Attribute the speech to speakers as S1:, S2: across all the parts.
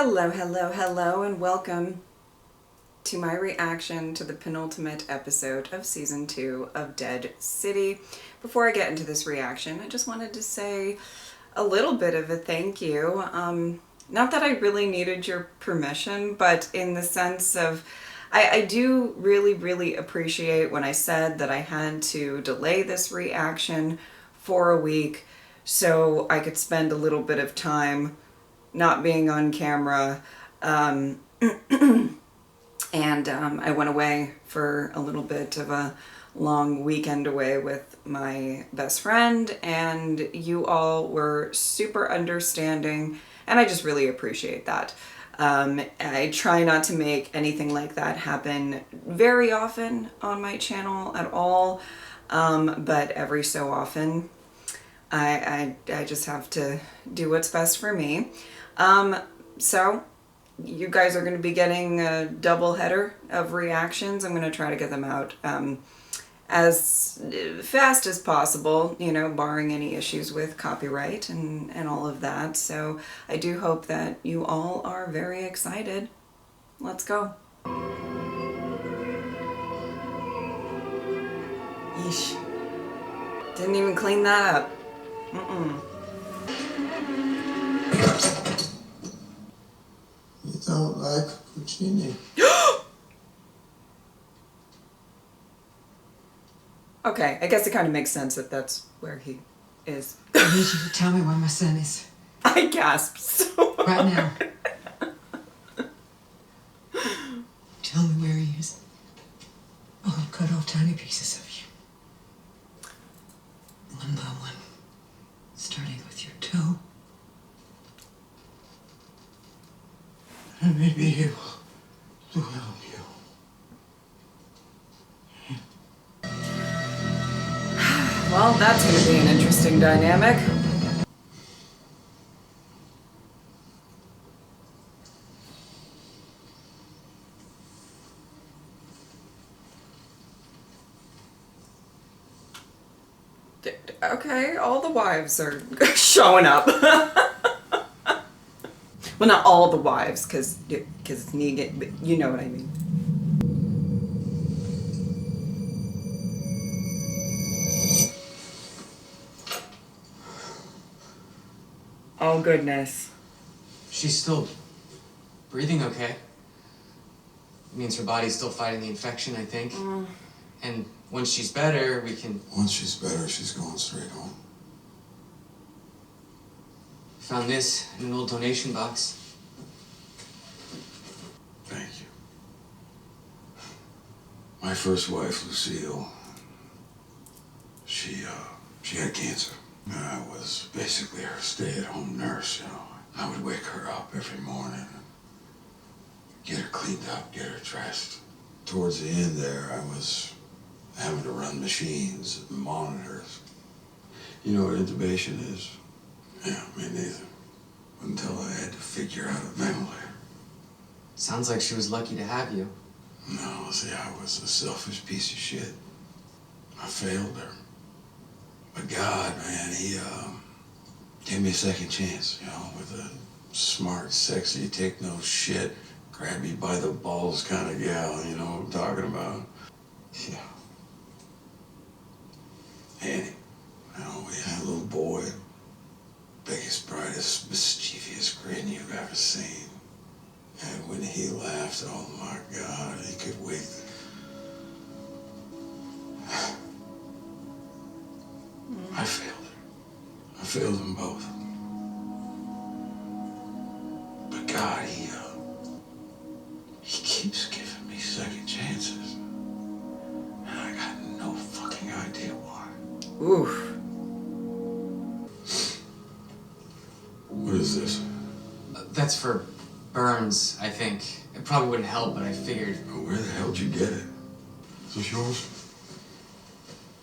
S1: Hello, hello, hello, and welcome to my reaction to the penultimate episode of Season 2 of Dead City. Before I get into this reaction, I just wanted to say a little bit of a thank you. Not that I really needed your permission, but in the sense of I do really appreciate when I said that I had to delay this reaction for a week so I could spend a little bit of time not being on camera. And I went away for a little bit of a long weekend away with my best friend, and you all were super understanding, and I just really appreciate that. I try not to make anything like that happen very often on my channel at all, but every so often I just have to do what's best for me. So you guys are going to be getting a double header of reactions. I'm going to try to get them out as fast as possible, you know, barring any issues with copyright and all of that. So I do hope that you all are very excited. Let's go. Yeesh. Didn't even clean that up.
S2: You don't like Puccini.
S1: Okay, I guess it kind of makes sense that that's where he is.
S3: I need you to tell me where my son is.
S1: I gasped so hard.
S3: Right now. Tell me where he is. I'll cut off tiny pieces of you. One by one. Starting with your toe.
S2: I may be able to help you.
S1: Well, that's going to be an interesting dynamic. Okay, all the wives are showing up. Well, not all the wives, because it's Negan, but you know what I mean. Oh, goodness.
S4: She's still breathing okay. It means her body's still fighting the infection, I think. And once she's better, we can...
S2: Once she's better, she's going straight home.
S4: Found this in an old donation box.
S2: Thank you. My first wife, Lucille, she had cancer. And I was basically her stay-at-home nurse, you know. I would wake her up every morning and get her cleaned up, get her dressed. Towards the end there, I was having to run machines and monitors. You know what intubation is? Yeah, me neither. Until I had to figure out a ventilator.
S4: Sounds like she was lucky to have you.
S2: No, see, I was a selfish piece of shit. I failed her. But God, man, he gave me a second chance, you know, with a smart, sexy, take no shit, grab me by the balls kind of gal, you know what I'm talking about? Yeah. Annie, you know, we had a little boy, biggest, brightest, mischievous grin you've ever seen. And when he laughed, oh my God, he could wake. I failed her. I failed them both. But God, he keeps giving me second chances. And I got no fucking idea why.
S1: Oof.
S2: What is this?
S4: That's for burns, I think. It probably wouldn't help, but I figured...
S2: Well, where the hell did you get it? Is this yours?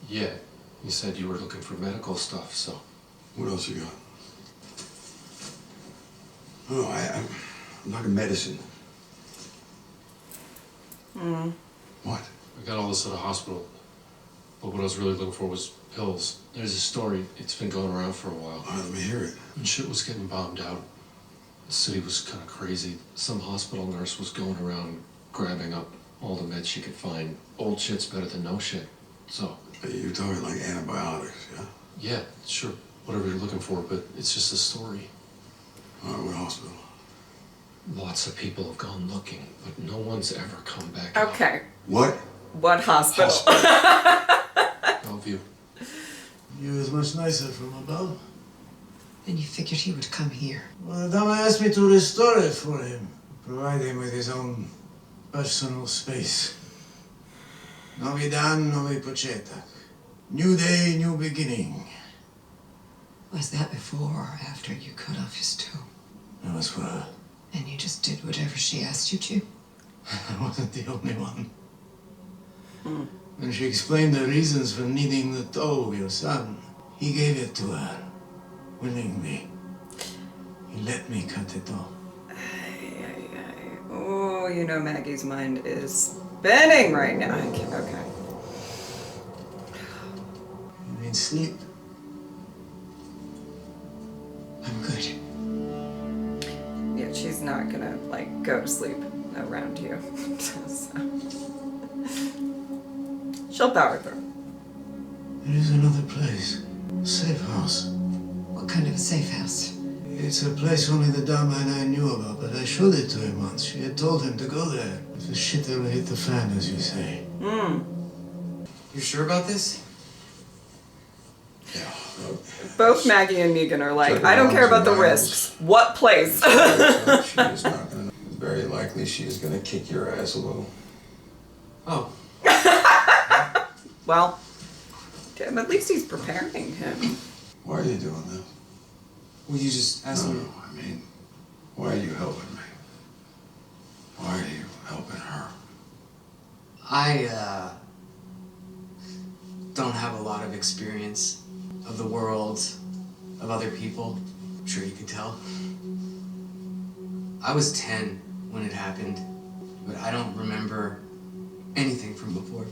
S5: Yeah, you said you were looking for medical stuff, so...
S2: What else you got? No, I'm not in medicine. What?
S5: I got all this at a hospital, but what I was really looking for was pills. There's a story, it's been going around for a while.
S2: All right, let me hear it.
S5: When shit was getting bombed out, The city was kind of crazy. Some hospital nurse was going around grabbing up all the meds she could find. Old shit's better than no shit. So.
S2: You're talking like antibiotics, yeah?
S5: Yeah, sure. Whatever you're looking for, but it's just a story.
S2: What hospital?
S5: Lots of people have gone looking, but no one's ever come back.
S1: Okay.
S2: What?
S1: What hospital?
S5: Bellevue.
S6: You was much nicer from above.
S3: And you figured he would come here.
S6: Well, the Dama asked me to restore it for him. Provide him with his own personal space. Novi dan, novi početak. New day, new beginning.
S3: Was that before or after you cut off his toe?
S6: That was for her.
S3: And you just did whatever she asked you to?
S6: I wasn't the only one. When she explained the reasons for needing the toe of your son, he gave it to her. Willingly. He let me cut it off.
S1: Oh, you know Maggie's mind is spinning right now. Okay.
S6: You mean sleep?
S3: I'm good.
S1: Yeah, she's not gonna, like, go to sleep around you. So. She'll power through.
S6: There is another place. A safe house.
S3: What kind of a safe house?
S6: It's a place only the Dama and I knew about, but I showed it to him once. She had told him to go there. If the shit ever hit the fan, as you say.
S4: You sure about this?
S2: Yeah.
S1: Both Maggie and Negan are like, I don't care about the risks. What place?
S2: She is not gonna. Very likely she is gonna kick your ass a little.
S4: Oh,
S1: Well, at least he's preparing him.
S2: Why are you doing this?
S4: will you just ask
S2: No,
S4: me?
S2: no, I mean, why are you helping me? Why are you helping her?
S4: I don't have a lot of experience of the world, of other people. I'm sure you could tell. I was 10 when it happened, but I don't remember anything from before.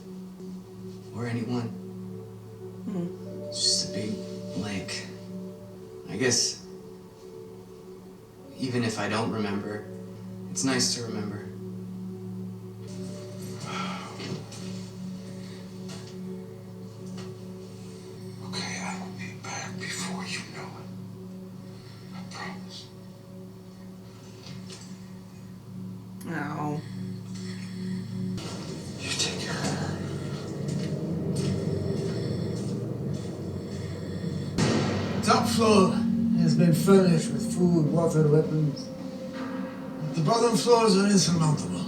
S4: Or anyone. It's just a big blank. I guess even if I don't remember, it's nice to remember.
S2: Okay, I will be back before you know it. I promise.
S1: No.
S2: You take care of her.
S6: Top floor has been furnished with food, water, weapons. The bottom floors are insurmountable.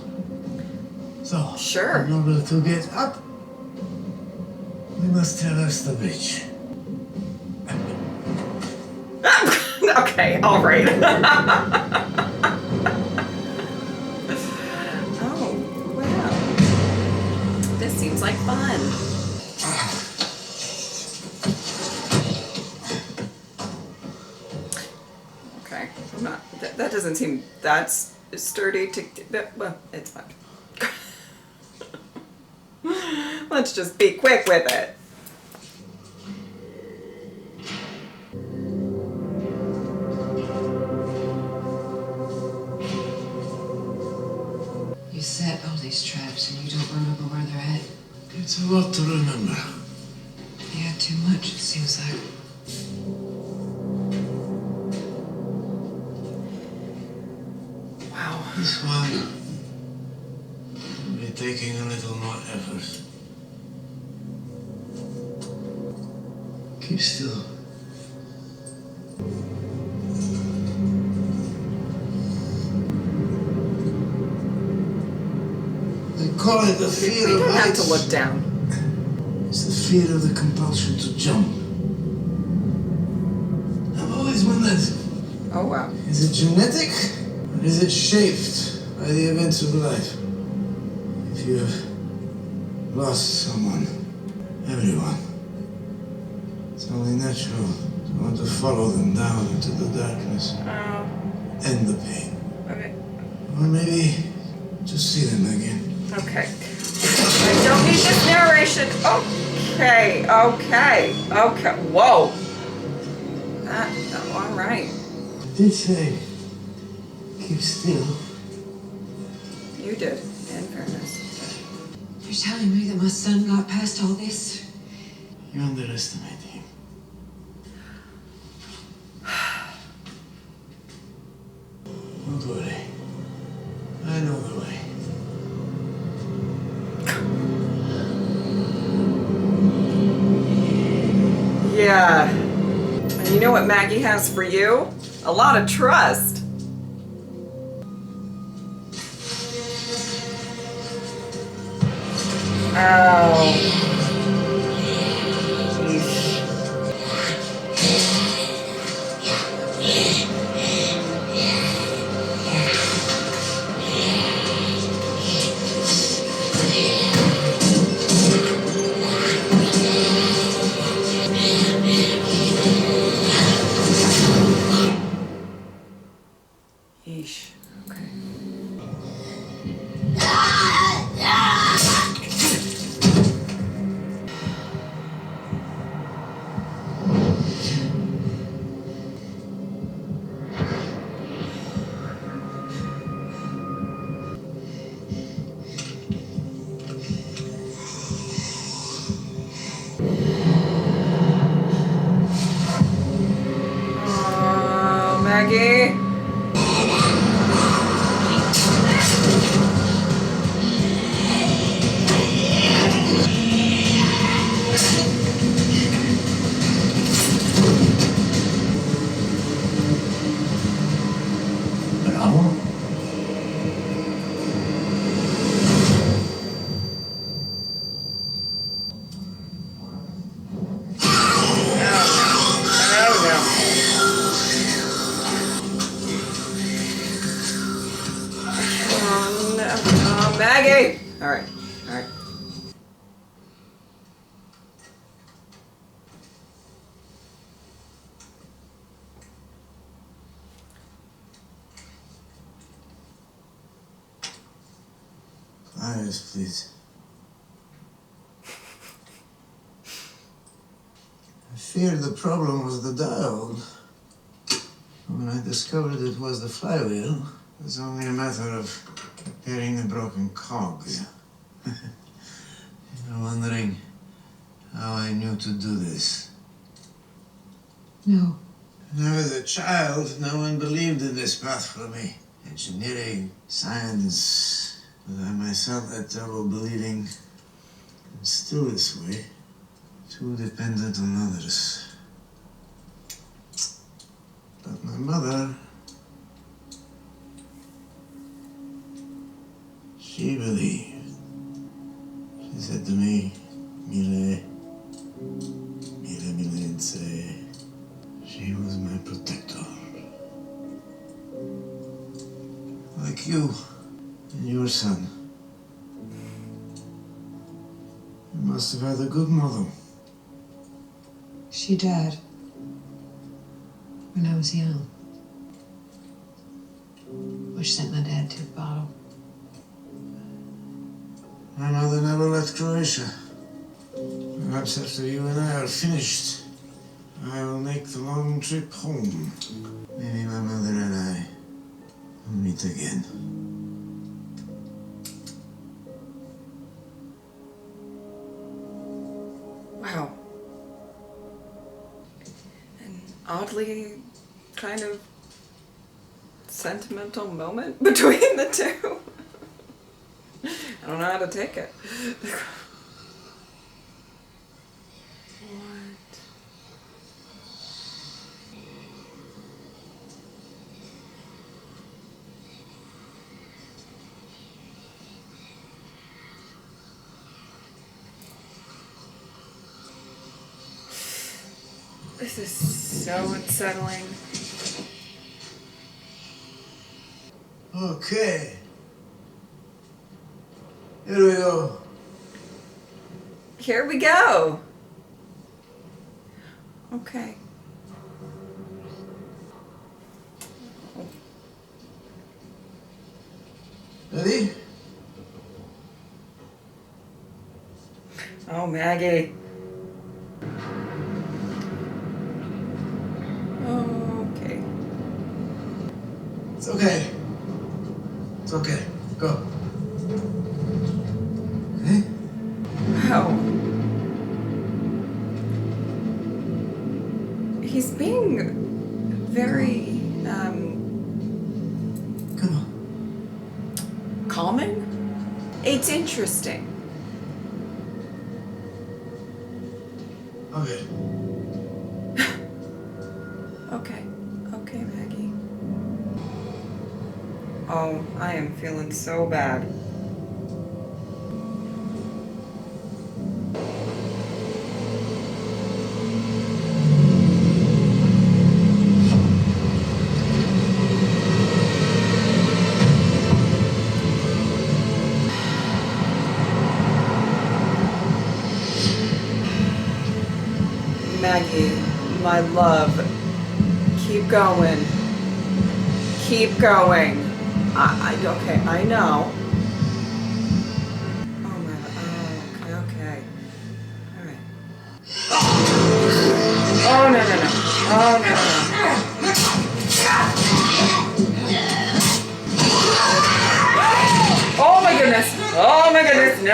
S6: So,
S1: Sure.
S6: in order to get up, we must traverse the bridge.
S1: Okay, all right. Oh, wow. This seems like fun. Okay, I'm not. That doesn't seem that sturdy to. Well, it's fine. Let's just be quick with it.
S3: You set all these traps and you don't remember where they're at.
S6: It's a lot to remember.
S3: Yeah, too much, it seems like.
S1: Wow.
S6: This one will be taking a little more effort. Keep still. They call it the
S1: We
S6: fear of
S1: don't have to
S6: heights.
S1: look down.
S6: It's the fear of the compulsion to jump. I've always wondered,
S1: Oh wow.
S6: is it genetic or is it shaped by the events of life? If you have lost someone, everyone, it's only natural to want to follow them down into the darkness, end the pain,
S1: Okay.
S6: or maybe just see them again.
S1: Okay. I don't need this narration. Okay. Whoa. All right.
S6: I did say Keep still.
S1: You did, in fairness.
S3: You're telling me that my son got past all this?
S6: You underestimate him. Don't worry. I know the way.
S1: Yeah. And you know what Maggie has for you? A lot of trust. Oh. Yeesh. Okay. Oh, Maggie.
S6: Bravo.
S1: Oh, no. Oh, Maggie. All right. All right.
S6: Eyes, please. I feared the problem was the diode. When I discovered it was the flywheel, it was only a matter of repairing the broken cogs. You're wondering how I knew to do this.
S3: No.
S6: When I was a child, no one believed in this path for me. Engineering, science, but I myself had trouble believing. I'm still this way, too dependent on others. But my mother, she believed. She said to me, Mile, Milense. She was my protector. Like you and your son. You must have had a good mother.
S3: She died when I was young, which sent my dad to the bottom.
S6: My mother never left Croatia. Perhaps after you and I are finished, I will make the long trip home. Maybe my mother and I will meet again.
S1: Wow. An oddly kind of sentimental moment between the two. I don't know how to take it. What? This is so unsettling.
S6: Okay. Here we go.
S1: Here we go. Okay.
S6: Ready?
S1: Oh, Maggie. Okay.
S6: It's okay. It's okay. Go. Okay?
S1: Wow. He's being very,
S6: Come on.
S1: calming? It's interesting.
S6: Okay.
S1: Okay, Maggie. Oh, I am feeling so bad. Maggie, my love, keep going. Keep going. Okay, I know. Oh my, okay. All right. Oh, no. Oh, no. Oh my goodness. No.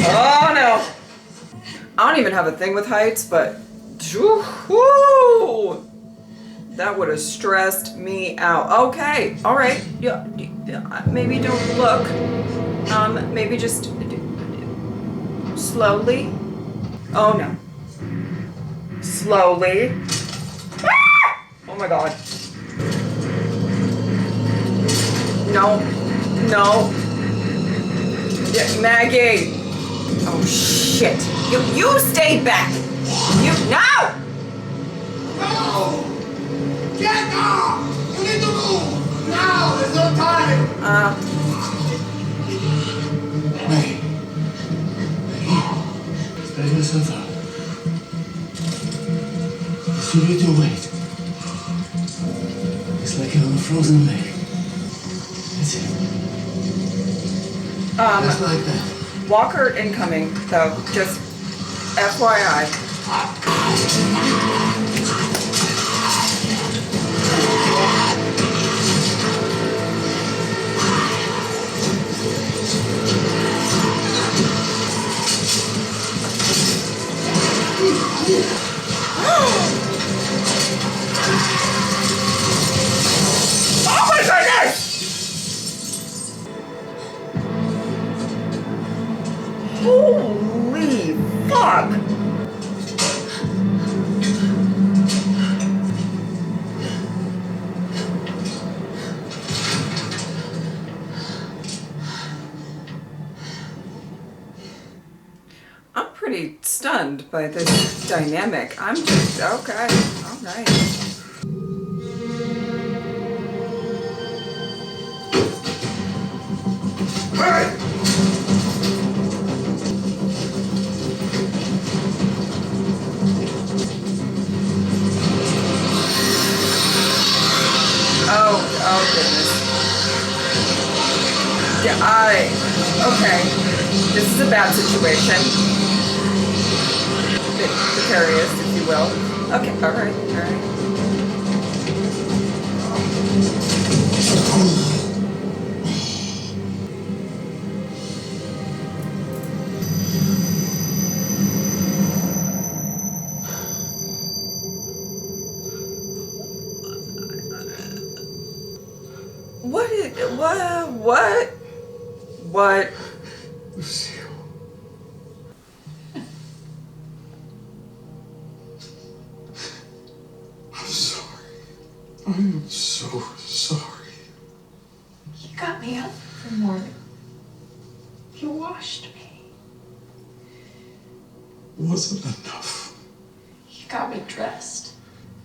S1: Oh no. I don't even have a thing with heights, but whoo, that would have stressed me out. Okay, all right. Yeah, maybe don't look. Maybe just slowly. Oh no. Slowly. Ah! Oh my god. No. Yeah, Maggie. Oh shit. You stay back. No!
S6: No! Get off! You need to move! Now! There's no time! Maggie. Spread yourself out. You need to wait. It's like you're on a frozen lake. That's it. Just like that.
S1: Walker incoming, though. Just FYI. Oh my goodness! Holy fuck! I'm pretty stunned by this dynamic. I'm just, okay, alright.
S6: Hey!
S1: Oh goodness. Yeah, okay. This is a bad situation. Bit precarious, if you will. Okay, alright. What?
S6: Lucille. I'm sorry. I'm so sorry.
S3: You got me up for morning. You washed me.
S6: Wasn't enough.
S3: You got me dressed.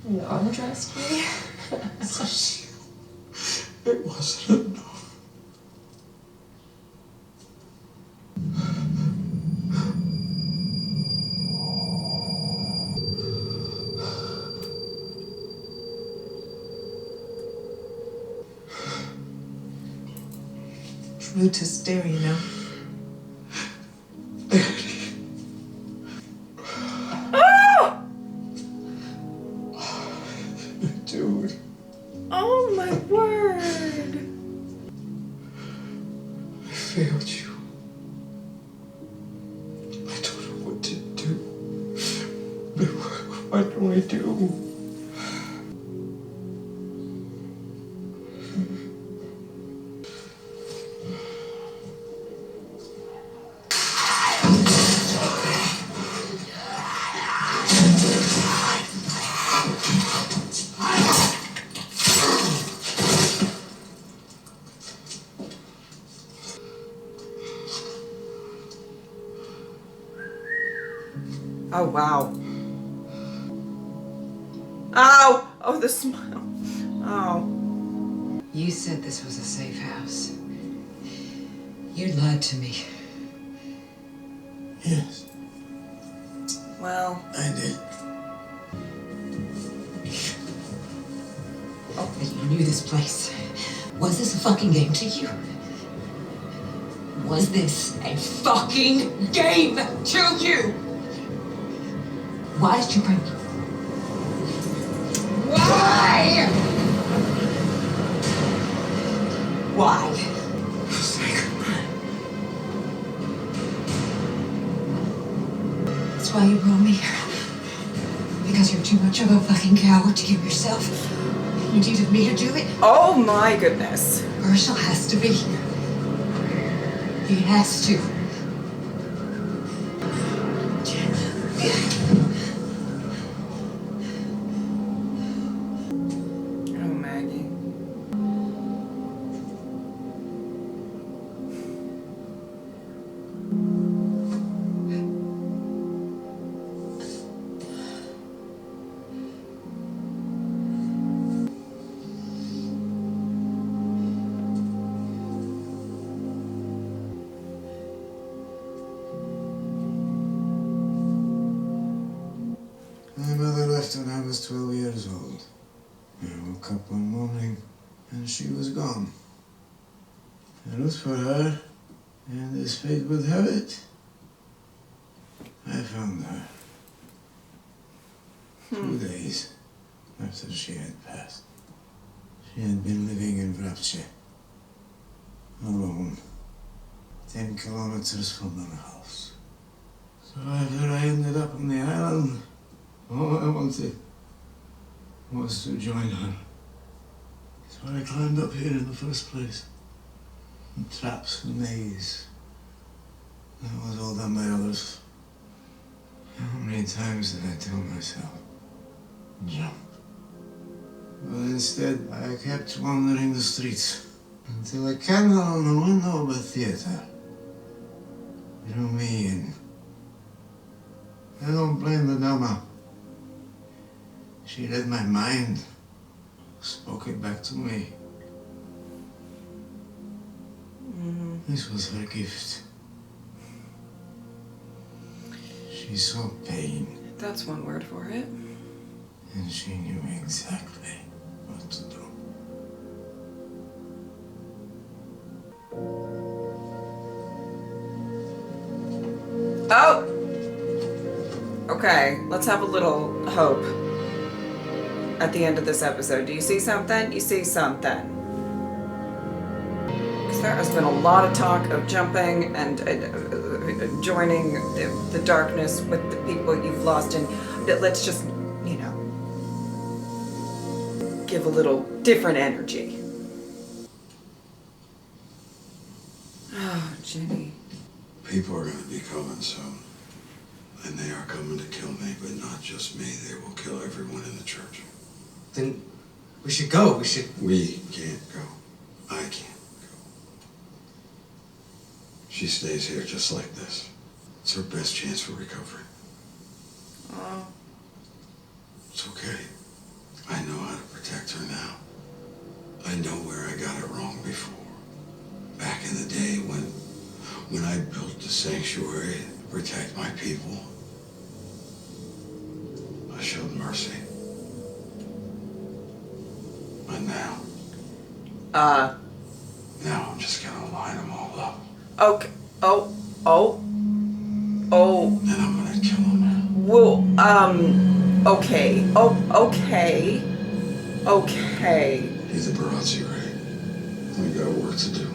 S3: You undressed me.
S6: Lucille. It wasn't enough.
S3: It's rude to stare, you know.
S6: Dude.
S1: Oh my word.
S6: failed you. I don't know what to do. But what do I do?
S1: Oh, wow. Ow! Oh, the smile. Oh.
S3: You said this was a safe house. You lied to me.
S6: Yes,
S1: Well,
S6: I did.
S3: That you knew this place. Was this a fucking game to you? Was this a fucking game to you? Why did you bring me? Why? Why? That's why you brought me here. Because you're too much of a fucking coward to give yourself. You needed me to do it.
S1: oh my goodness.
S3: Herschel has to be here. He has to.
S1: Oh, Maggie.
S6: My mother left when I was 12 years old. I woke up one morning and she was gone. I looked for her, and as fate would have it, I found her. 2 days after she had passed. She had been living in Vrapce, alone, 10 kilometers from our house. So after I ended up on the island, all I wanted was to join her. So I climbed up here in the first place. And traps and maze. That was all done by others. How many times did I tell myself, jump? But instead, I kept wandering the streets until a candle on the window of a theater drew me in. I don't blame the Dama. She read my mind, spoke it back to me. This was her gift. She saw pain,
S1: That's one word for it.
S6: and she knew exactly what to do.
S1: Oh! Okay, let's have a little hope at the end of this episode. Do you see something? You see something. Because there has been a lot of talk of jumping and joining the darkness with the people you've lost, and let's just, you know, give a little different energy. Oh, Jenny.
S2: People are going to be coming soon. And they are coming to kill me, but not just me. They will kill everyone in the church.
S4: Then we should go.
S2: We can't go. I can't go. She stays here just like this. It's her best chance for recovery.
S1: Oh.
S2: It's okay. I know how to protect her now. I know where I got it wrong before. Back in the day when I built the sanctuary to protect my people, I showed mercy. But now I'm just gonna line them all up.
S1: Okay. Oh.
S2: And I'm gonna kill them.
S1: Well, okay. Oh, okay. Okay.
S2: He's a Barazzi, right? We got work to do.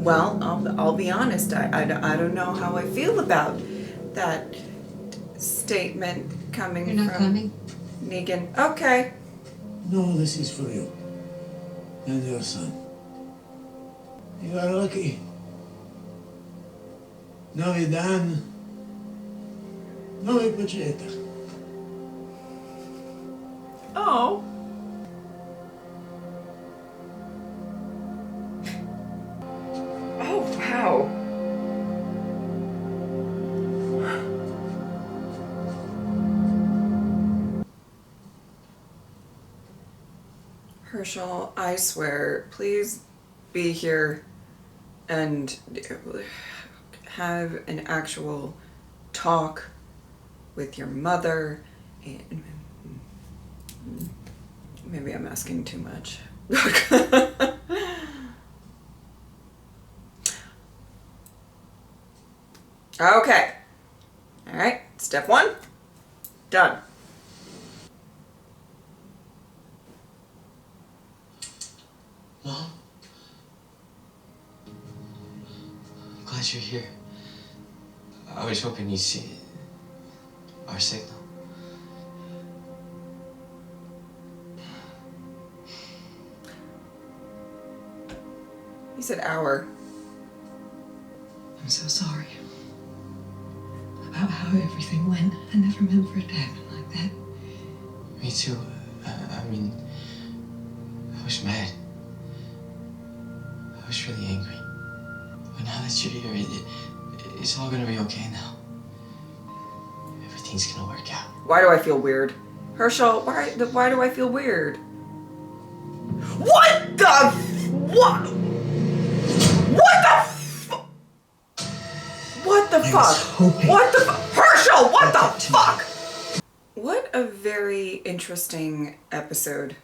S1: Well, I'll be honest. I don't know how I feel about that statement coming
S3: You're not
S1: from
S3: coming?
S1: Negan. Okay.
S6: No, this is for you. And your son. You are lucky. Novi Dan. Novi Početak.
S1: Oh. Oh, wow. Herschel, I swear, please be here and have an actual talk with your mother. And maybe I'm asking too much. Okay. All right. Step 1. Done.
S4: Mom? I'm glad you're here. I was hoping you'd see our signal.
S1: He said hour.
S3: I'm so sorry about how everything went. I never meant for it to happen like that.
S4: Me too. I mean, I was mad. I was really angry. But now that you're here, it's all gonna be okay now. Everything's gonna work out.
S1: Why do I feel weird? Herschel, why do I feel weird? What the what? What the What the fuck? What the Herschel, what the fuck? What a very interesting episode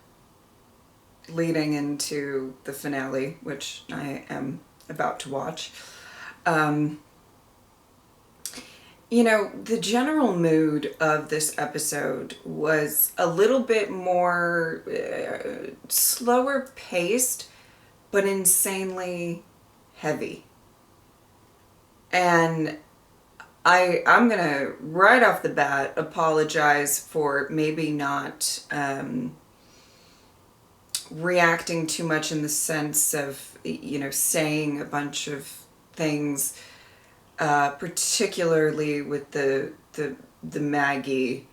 S1: leading into the finale, which I am about to watch. You know, the general mood of this episode was a little bit more slower paced, but insanely heavy. And I'm gonna right off the bat apologize for maybe not reacting too much in the sense of, you know, saying a bunch of things, particularly with the Maggie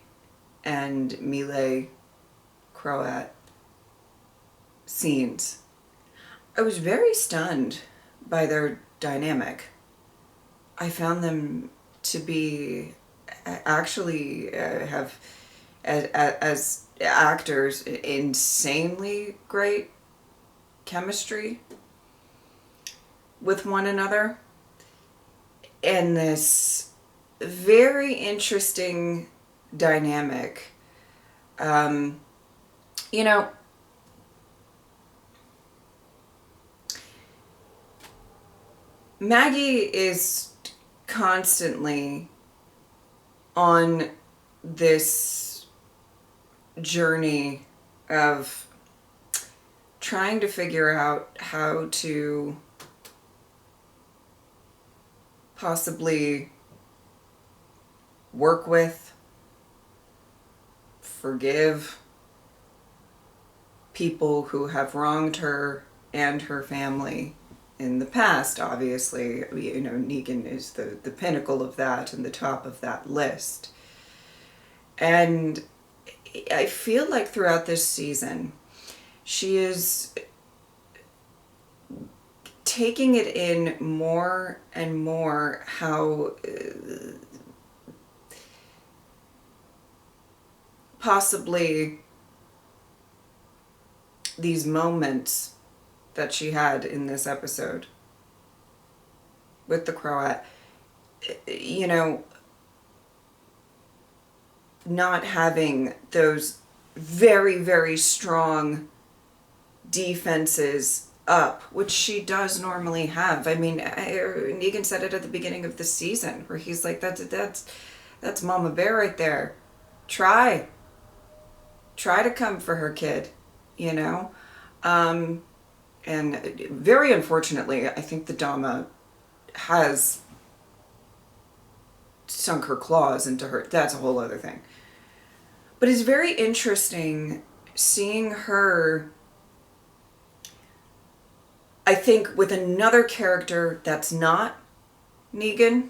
S1: and Mile Croat scenes. I was very stunned by their dynamic. I found them to be actually have as actors insanely great chemistry with one another, and this very interesting dynamic. You know, Maggie is constantly on this journey of trying to figure out how to possibly work with, forgive people who have wronged her and her family in the past. Obviously, you know, Negan is the pinnacle of that and the top of that list. And I feel like throughout this season, she is taking it in more and more how possibly these moments that she had in this episode with the Croat, you know, not having those very, very strong defenses up, which she does normally have. I mean, Negan said it at the beginning of the season, where he's like, that's Mama Bear right there. Try to come for her, kid, you know? And very unfortunately, I think the Dama has sunk her claws into her. That's a whole other thing. But it's very interesting seeing her, I think, with another character that's not Negan,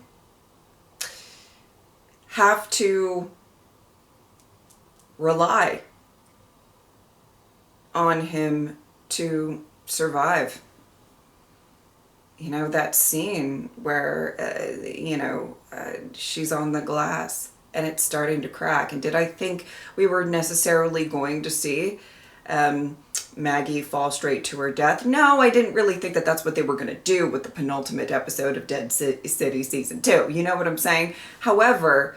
S1: have to rely on him to survive. You know, that scene where, she's on the glass and it's starting to crack. And did I think we were necessarily going to see Maggie fall straight to her death? No, I didn't really think that that's what they were going to do with the penultimate episode of Dead City Season 2. You know what I'm saying? However,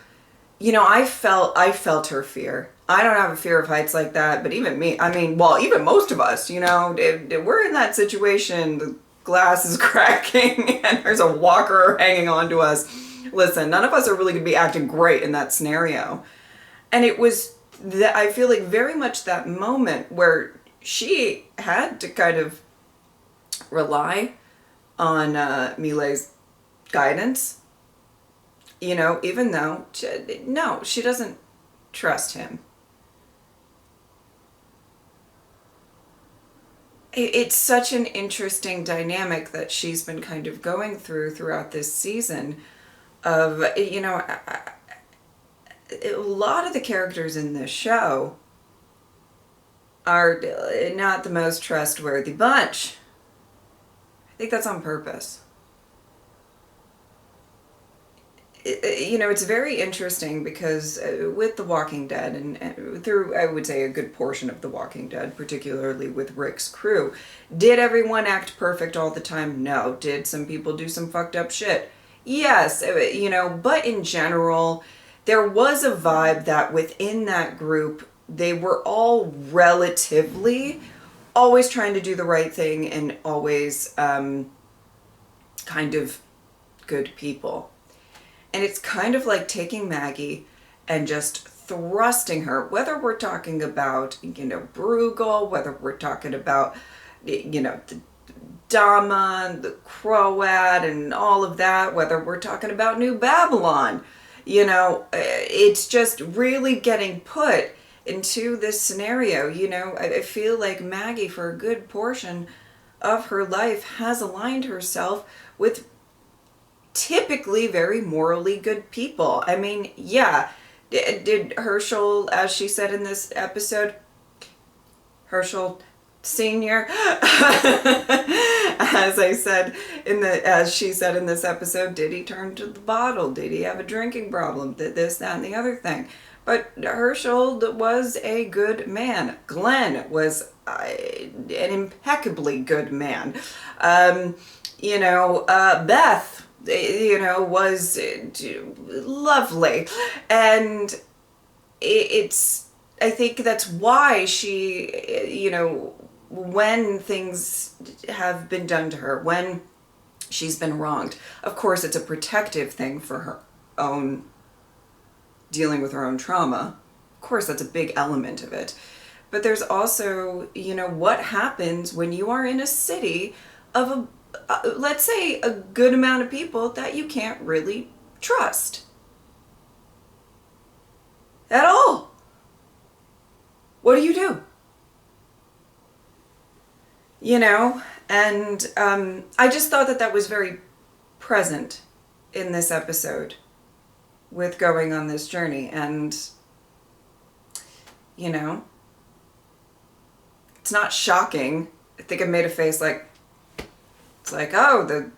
S1: I felt her fear. I don't have a fear of heights like that, but even me, even most of us, if we're in that situation, the glass is cracking and there's a walker hanging on to us. Listen, none of us are really going to be acting great in that scenario. And it was, I feel like, very much that moment where she had to kind of rely on Mile's guidance, even though, she doesn't trust him. It's such an interesting dynamic that she's been kind of going throughout this season of, a lot of the characters in this show are not the most trustworthy bunch. I think that's on purpose. It's very interesting because with The Walking Dead and through, I would say, a good portion of The Walking Dead, particularly with Rick's crew, did everyone act perfect all the time? No. Did some people do some fucked up shit? Yes. But in general, there was a vibe that within that group, they were all relatively always trying to do the right thing and always kind of good people. And it's kind of like taking Maggie and just thrusting her, whether we're talking about, Bruegel, whether we're talking about, the Dama, the Croat, and all of that, whether we're talking about New Babylon, it's just really getting put into this scenario. I feel like Maggie, for a good portion of her life, has aligned herself with typically very morally good people. Did Herschel, as she said in this episode, Herschel Senior, as she said in this episode, did he turn to the bottle? Did he have a drinking problem? Did this, that, and the other thing? But Herschel was a good man. Glenn was an impeccably good man. Beth, was lovely. And I think that's why she, when things have been done to her, when she's been wronged, of course it's a protective thing for her own, dealing with her own trauma. Of course, that's a big element of it. But there's also, what happens when you are in a city of let's say a good amount of people that you can't really trust at all. What do you do? And I just thought that was very present in this episode with going on this journey. And, it's not shocking. I think I made a face like, it's like, oh, the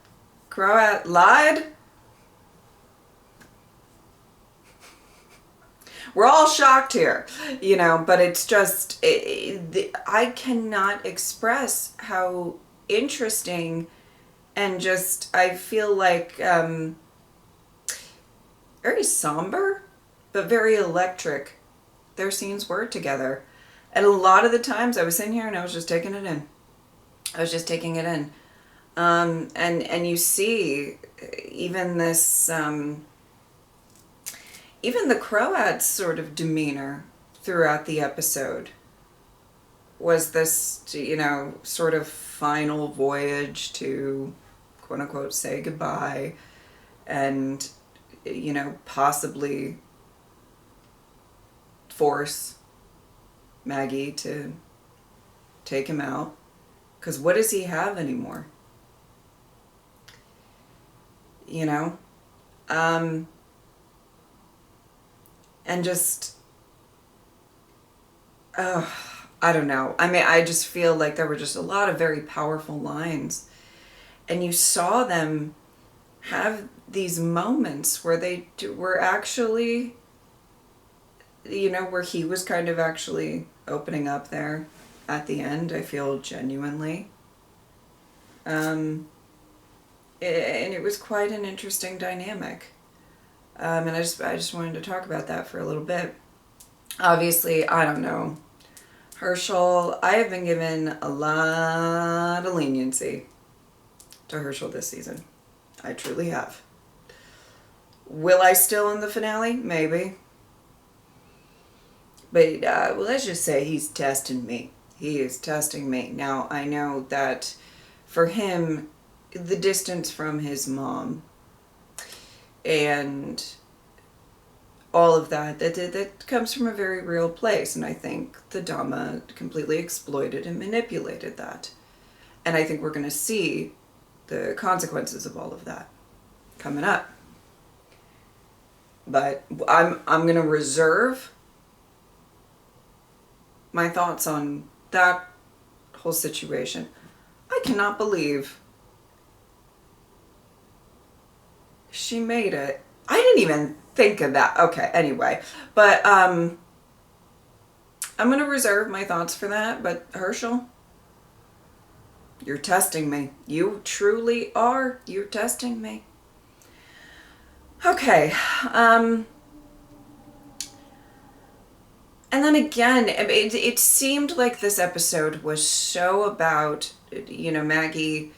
S1: Croat lied? We're all shocked here, but it's just, I cannot express how interesting and just, I feel like, very somber, but very electric their scenes were together. And a lot of the times I was sitting here and I was just taking it in. And you see even this, even the Croat's sort of demeanor throughout the episode was this, sort of final voyage to, quote unquote, say goodbye and, possibly force Maggie to take him out. Because what does he have anymore? And just, I don't know. I mean, I just feel like there were just a lot of very powerful lines. And you saw them have these moments where they were actually, where he was kind of actually opening up there at the end, I feel genuinely. And it was quite an interesting dynamic. And I just wanted to talk about that for a little bit. Obviously, I don't know. Herschel, I have been given a lot of leniency to Herschel this season. I truly have. Will I still in the finale? Maybe. But let's just say he's testing me. He is testing me. Now, I know that for him, the distance from his mom and all of that comes from a very real place. And I think the Dhamma completely exploited and manipulated that. And I think we're going to see the consequences of all of that coming up. But I'm going to reserve my thoughts on that whole situation. I cannot believe she made it. I didn't even think of that. Okay, anyway. But I'm going to reserve my thoughts for that. But Herschel, you're testing me. You truly are. You're testing me. Okay. And then again, it seemed like this episode was so about, Maggie,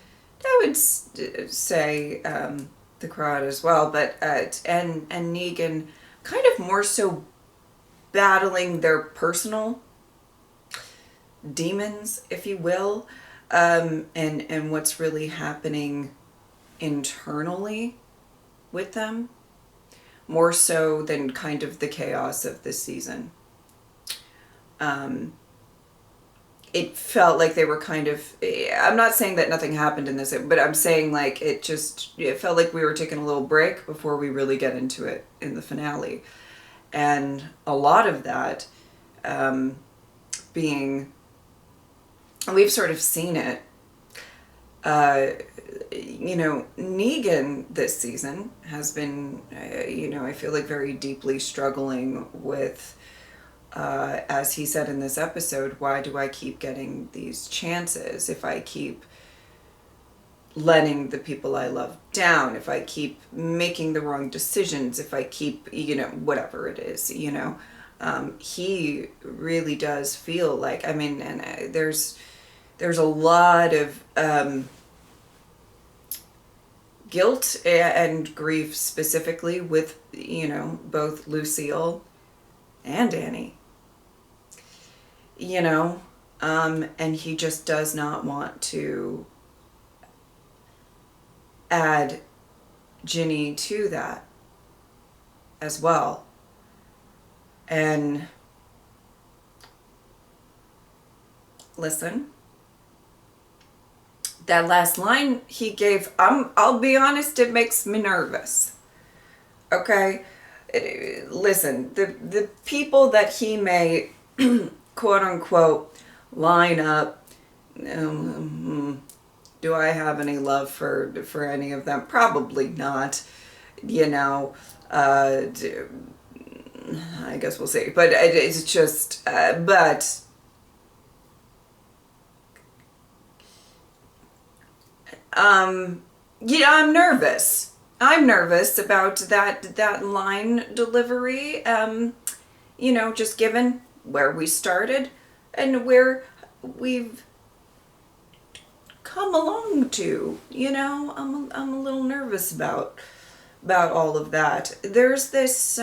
S1: I would say the crowd as well, but and Negan kind of more so battling their personal demons, if you will, and what's really happening internally with them, more so than kind of the chaos of this season. It felt like they were kind of, I'm not saying that nothing happened in this, but I'm saying like it felt like we were taking a little break before we really get into it in the finale. And a lot of that being, we've sort of seen it, Negan this season has been, I feel like very deeply struggling with, as he said in this episode, why do I keep getting these chances if I keep letting the people I love down, if I keep making the wrong decisions, if I keep, whatever it is, he really does feel like, and there's a lot of guilt and grief specifically with, both Lucille and Annie. And he just does not want to add Ginny to that as well. And listen, that last line he gave, I'll be honest, it makes me nervous. Okay? Listen, the people that he may quote unquote line up, do I have any love for any of them? Probably not. I guess we'll see. But it's just, but I'm nervous. I'm nervous about that line delivery. Just given where we started and where we've come along to, I'm a little nervous about all of that. There's this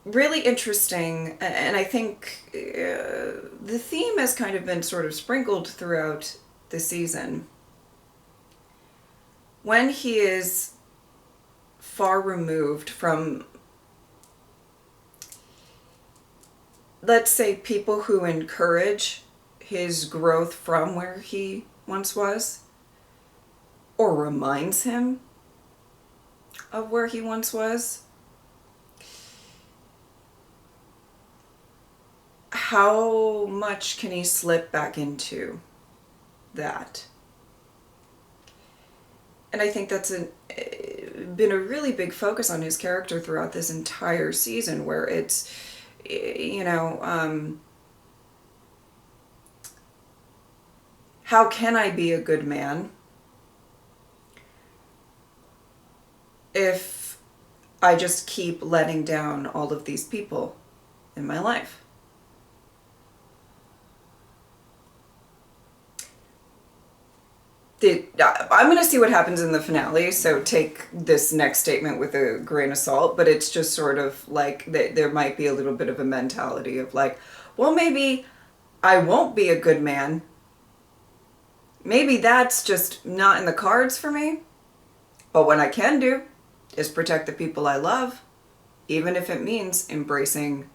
S1: really interesting, and I think the theme has kind of been sort of sprinkled throughout the season. When he is far removed from, let's say, people who encourage his growth from where he once was, or reminds him of where he once was, how much can he slip back into that? And I think that's been a really big focus on his character throughout this entire season, where it's, how can I be a good man if I just keep letting down all of these people in my life? I'm going to see what happens in the finale, so take this next statement with a grain of salt, but it's just sort of like there might be a little bit of a mentality of like, well, maybe I won't be a good man. Maybe that's just not in the cards for me. But what I can do is protect the people I love, even if it means embracing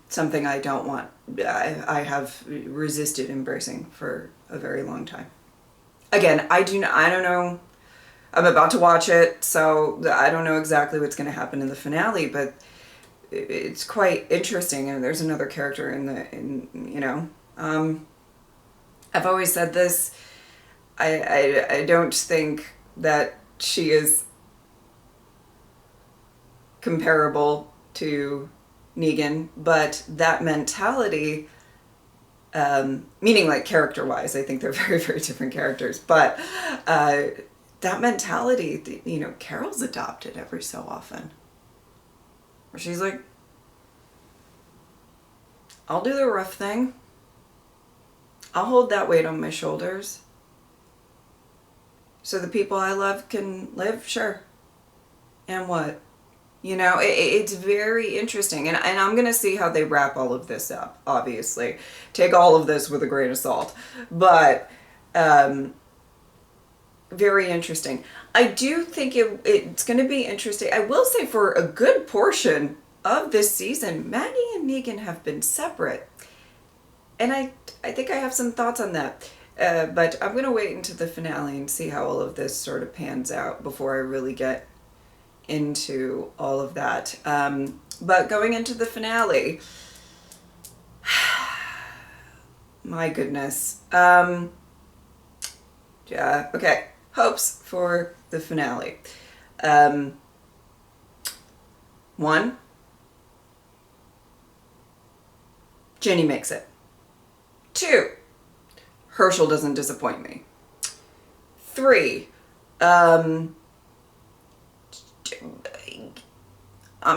S1: something I don't want. I have resisted embracing for a very long time. Again, I don't know. I'm about to watch it, so I don't know exactly what's going to happen in the finale, but it's quite interesting. And there's another character I've always said this. I don't think that she is comparable to Negan, but that mentality, meaning like character-wise, I think they're very, very different characters, but that mentality, Carol's adopted every so often, where she's like, I'll do the rough thing, I'll hold that weight on my shoulders, so the people I love can live, sure, and what? It's very interesting. And I'm going to see how they wrap all of this up, obviously. Take all of this with a grain of salt. But very interesting. I do think it's going to be interesting. I will say for a good portion of this season, Maggie and Negan have been separate. And I think I have some thoughts on that. But I'm going to wait until the finale and see how all of this sort of pans out before I really get into all of that. But going into the finale, my goodness. Yeah, okay. Hopes for the finale. One, Jenny makes it. Two, Herschel doesn't disappoint me. Three, I'm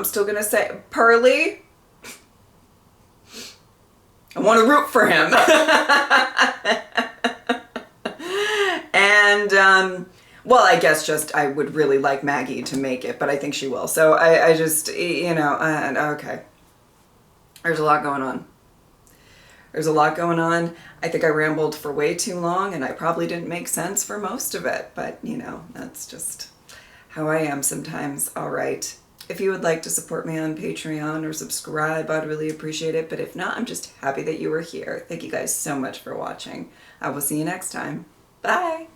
S1: still gonna say Pearly. I want to root for him. And well, I guess just I would really like Maggie to make it, but I think she will. So I just okay. There's a lot going on. I think I rambled for way too long, and I probably didn't make sense for most of it, but that's just how I am sometimes. All right. If you would like to support me on Patreon or subscribe, I'd really appreciate it. But if not, I'm just happy that you were here. Thank you guys so much for watching. I will see you next time. Bye.